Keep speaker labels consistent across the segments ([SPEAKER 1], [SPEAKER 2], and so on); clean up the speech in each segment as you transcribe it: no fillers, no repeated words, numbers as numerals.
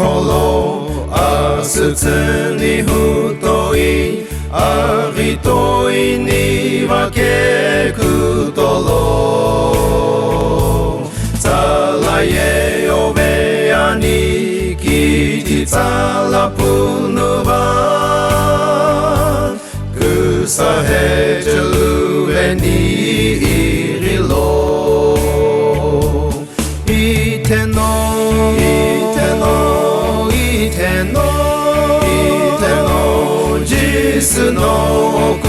[SPEAKER 1] 心あすつに太いありといに分けくとろさらえよべやにきてさらぷぬばくさへちるえにいりろいての実の奥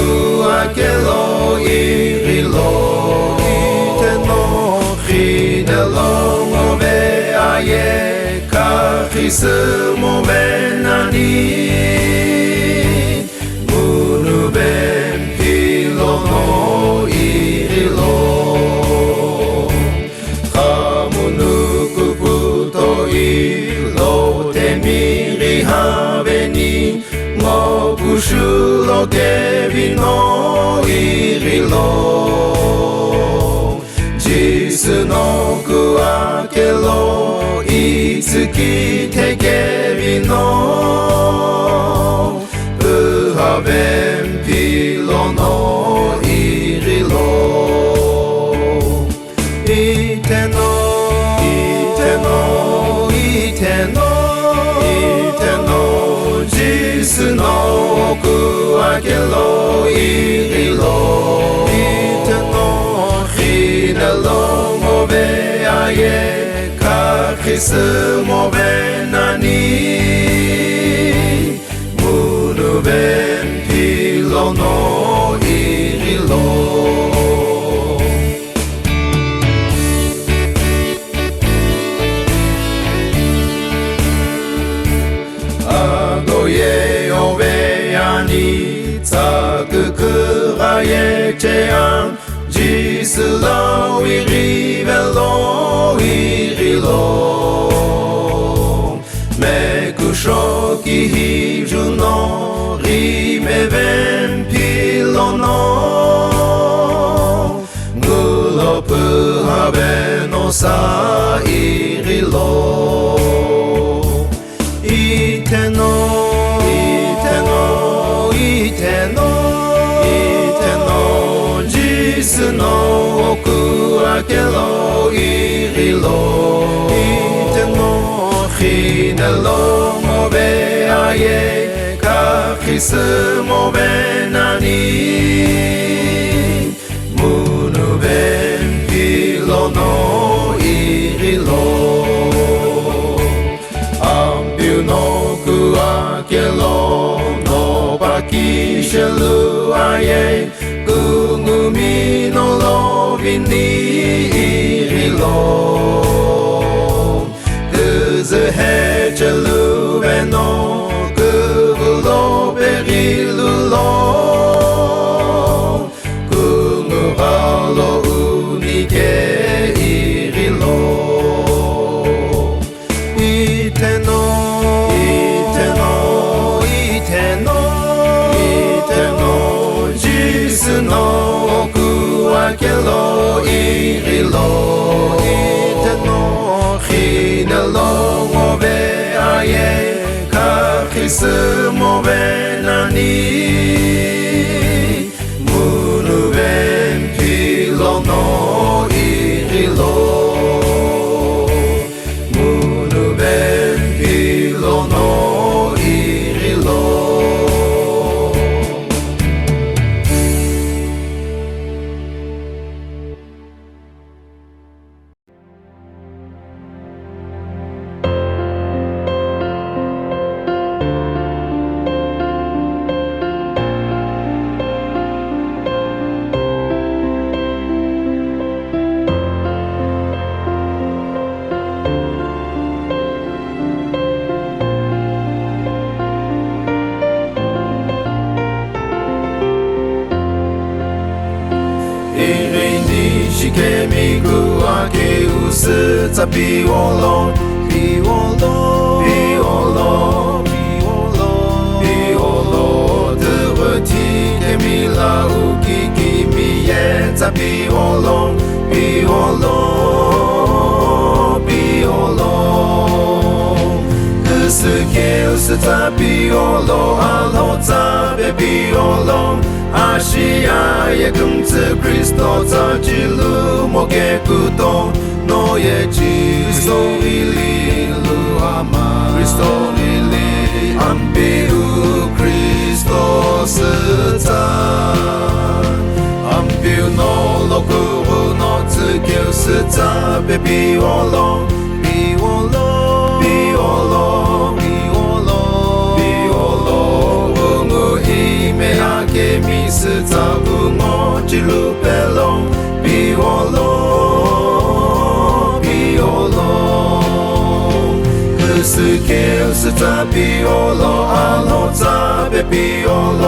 [SPEAKER 1] 開けろいりろいてのひでろもべあえかひすもべなにむぬべんぴろのいりろかむぬくぷといろてみりはべにもぶしゅろけびのいりろ実のくあけろいつきてけびのうはべんぴろのいりろいての実の奥開けろいりろいてのひねろもべあえかきすもべなにむぬべんぴろのいりろさくくらえちゃんじすろいりべろいりろめくしょきひじゅのりめべんぴろのぐろぷはべのさいりろいての実の奥開けろいりろいてのひねろもべあえかきすもべなにむぬべんぴろのいりろあんびゅのくあけろのばきしゅるあえぐぐみのろびにいりろぐずへちゅるべのぐぶろべりるろぐぐはろうにけいりろいての実の奥開けろいりろいてのひねろもべあえかきすもべなにむぬべんぴろのいりろむぬべんぴろのいりろしけみぐあけうすざぴおろぴおろぴおろぴおろぴおろドゥルティケミラウキキミエざぴおろぴおろぴおろぐ是给是在比我罗阿罗在别比我罗阿西亚也跟着 Cristo 在记录莫给古董诺也记 Cristo ili lu ama Cristo ili ambiu Cristo 是在ambiu no lo guru no 只给是在别比我罗比我罗比我罗比我罗比我罗我我一没阿给米是在不我记录贝隆比我罗比我罗可是给是在比我罗阿罗在别比我罗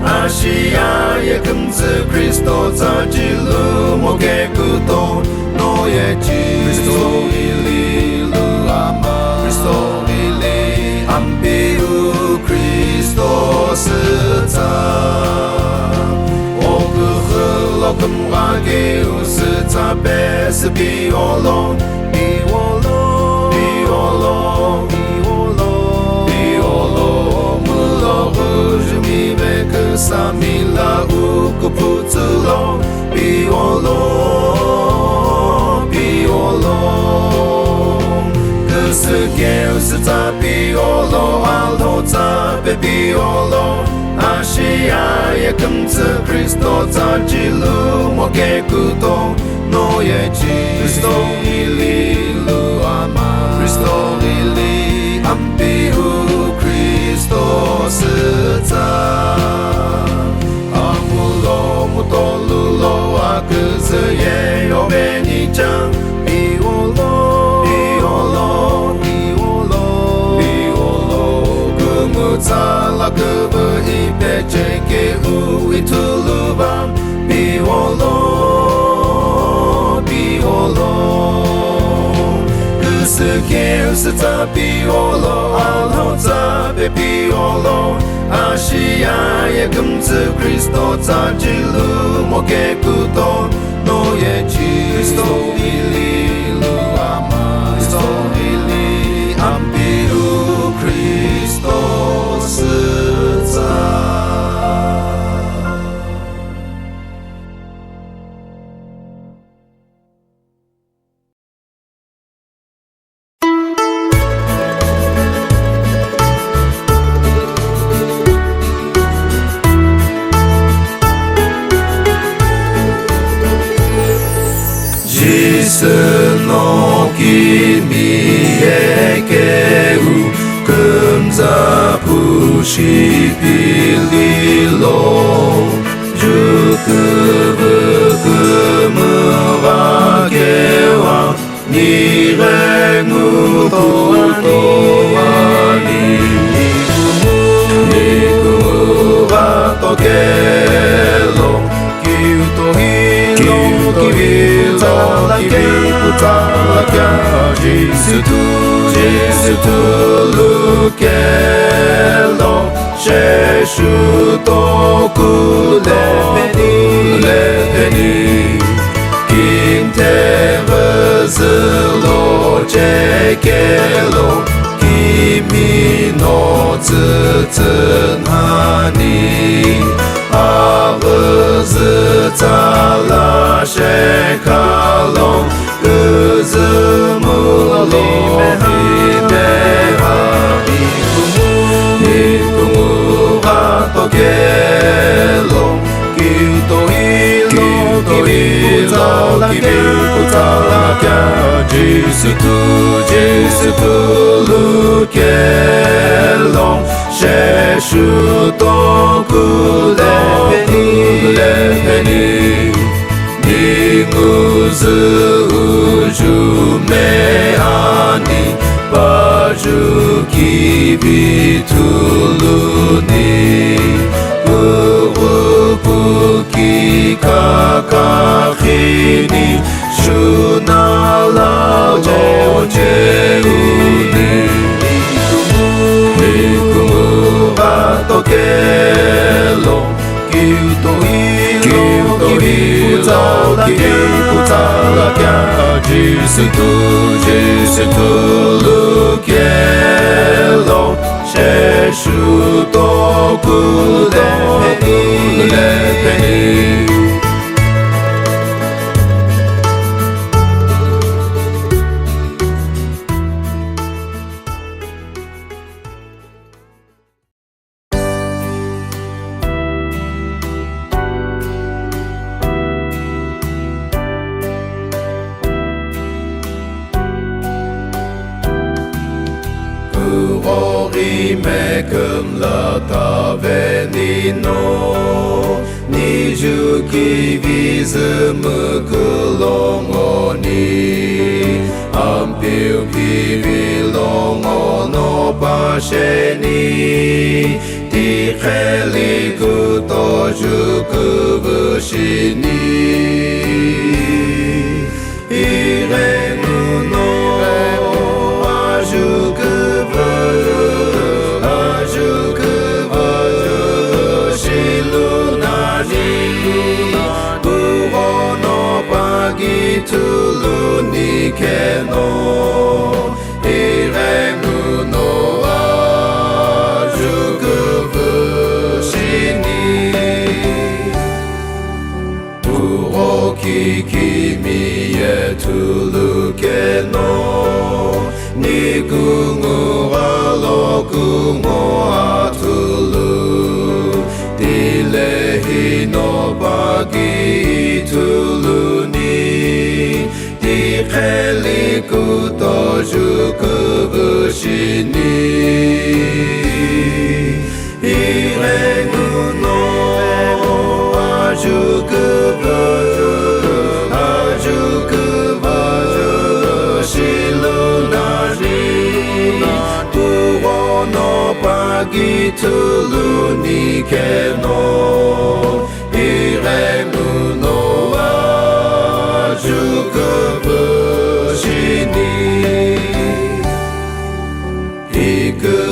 [SPEAKER 1] 阿西亚也跟着 Cristo 在记录莫给古董诺也记 Cristo ili lu ama Cristo ili ambiu Cristo 是在我个和老跟我给我是在别是比我龙比我龙比我龙比我龙比我龙木老和日米贝克萨米拉乌古布兹龙比我龙比我龙可是给是在比我龙阿罗在别比我龙阿西亚也跟着 Cristo 在记录莫给古董诺也记 Cristo ili lu ama Cristo ili ambiu Cristo 是在阿姆罗姆多鲁罗阿克子也有被你讲比我罗比我罗比我罗比我罗古姆扎拉格布伊贝杰给乌伊图鲁邦比我罗比我罗可是给是在比我罗阿罗在别比我罗阿西亚也跟着 Cristo 在记录莫给古董诺也记 Cristo ili lu ama Cristo ili ambiu Cristo 是在の君へけうくんざぷしぴりろじゅくぶくむわけはにれぐとわににくむはとけろきゅとひろとひろJésus tout lequel cherche ton coup les bénis Kim terres lo chekelo Kimi no tsutzen hani Arz tala shekalon Jésus tout lequel cherche ton coup les bénis Ninguzu ujume ani baju kibi tuluni Puki kakakini shunala ojeuni Nikumu batokelo Jésus tout lequel 굴레페니 Comme la tavenino ni juki visme kulongoni ampiu pivilongono pasheni ti kheli kuto jukubushini irenuno Tuluni keno irenu no ajukubushini Uroki kimiye tulu keno Nikungu alokungo atulu Dilehi no bagi tuluni Kheli kuto jukubushini Irenu no ajukubushilunari Puro no pagi tuluni keno Irenu no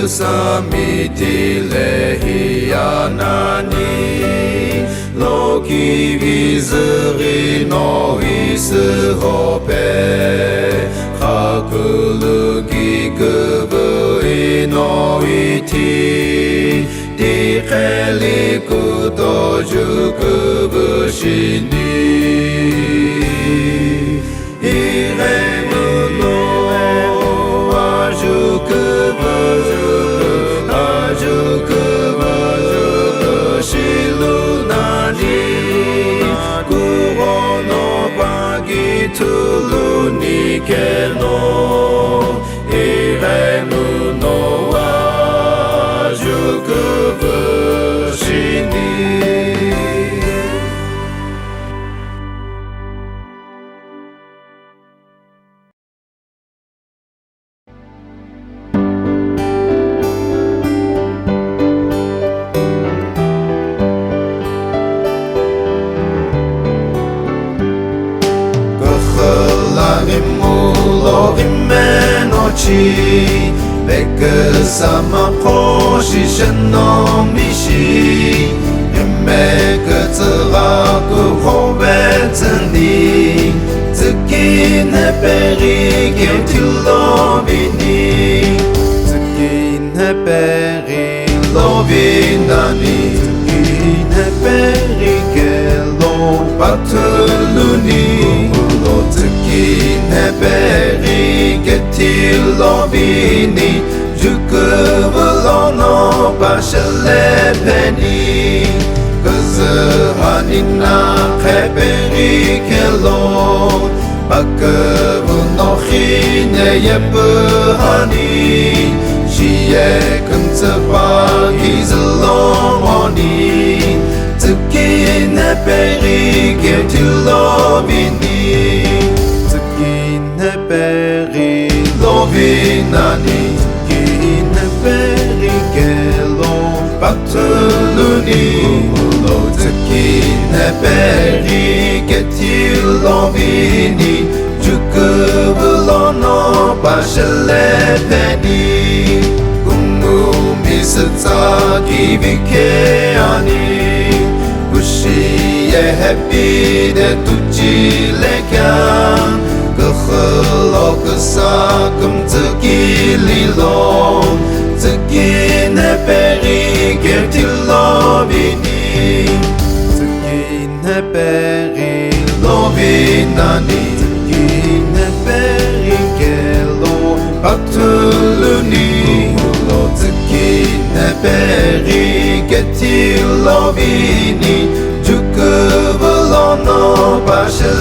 [SPEAKER 1] Samiti lehi anani Loki vizuri no isi hope Kakulugi kubu ino iti Di kheli kuto jukubushini Irenu no Tuluni keno irenu no ajukubushini Beke sama koshi sheno mishi Meke tsura ku hobe tsendi Tsukine peri gentilo vini Tsukine peri lovinani Tsukine peri gelo patuluni Tsukine peri Tilovini Jukubulono Bashalepeni Kazahanina Kheperi Kelo Bakabunochine Yepuhani Shie Kuntapagi Zalomoni Tukine Peri Tilovini Tukine Peri Lovinani Kine peri kelo Patuluni Ulo tekine peri Ketilovini Jukubulono Bashalepeni Kumu misataki vikeani Kushiye happy de tuchilekan Kakhlok sakum tekililo Tzkin heperi gertilovini Tzkin heperi lovinani Tzkin heperi gelo patuluni Tzkin heperi gertilovini Jukuvulono pashe